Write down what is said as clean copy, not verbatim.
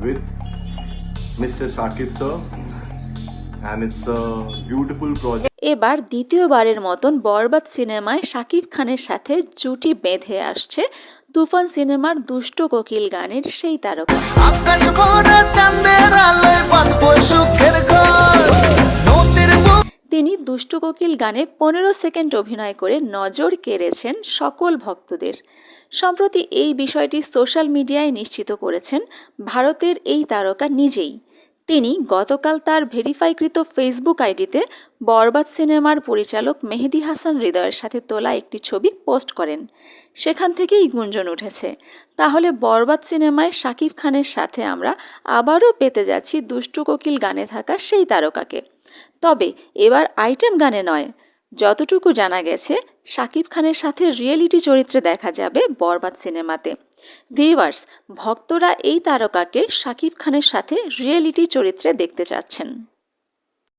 with Mr. Shakib sir, and it's a beautiful project. এবার দ্বিতীয়বারের মতন বরবাদ সিনেমায় শাকিব খানের সাথে জুটি বেঁধে আসছে তুফান সিনেমার দুষ্ট কোকিল গানের সেই তারকা। তিনি দুষ্ট কোকিল গানে 15 সেকেন্ড অভিনয় করে নজর কেড়েছেন সকল ভক্তদের। সম্প্রতি এই বিষয়টি সোশ্যাল মিডিয়ায় নিশ্চিত করেছেন ভারতের এই তারকা নিজেই। তিনি গতকাল তার ভেরিফাইকৃত ফেসবুক আইডিতে বরবাদ সিনেমার পরিচালক মেহেদী হাসান হৃদয়ের সাথে তোলা একটি ছবি পোস্ট করেন। সেখান থেকেই গুঞ্জন উঠেছে, তাহলে বরবাদ সিনেমায় শাকিব খানের সাথে আমরা আবারও পেতে যাচ্ছি দুষ্টু কোকিল গানে থাকা সেই তারকাকে। তবে এবার আইটেম গানে নয়, যতটুকু জানা গেছে শাকিব খানের সাথে রিয়েলিটি চরিত্রে দেখা যাবে বরবাদ সিনেমাতে। ভিউয়ার্স, ভক্তরা এই তারকাকে শাকিব খানের সাথে রিয়েলিটি চরিত্রে দেখতে চাচ্ছেন।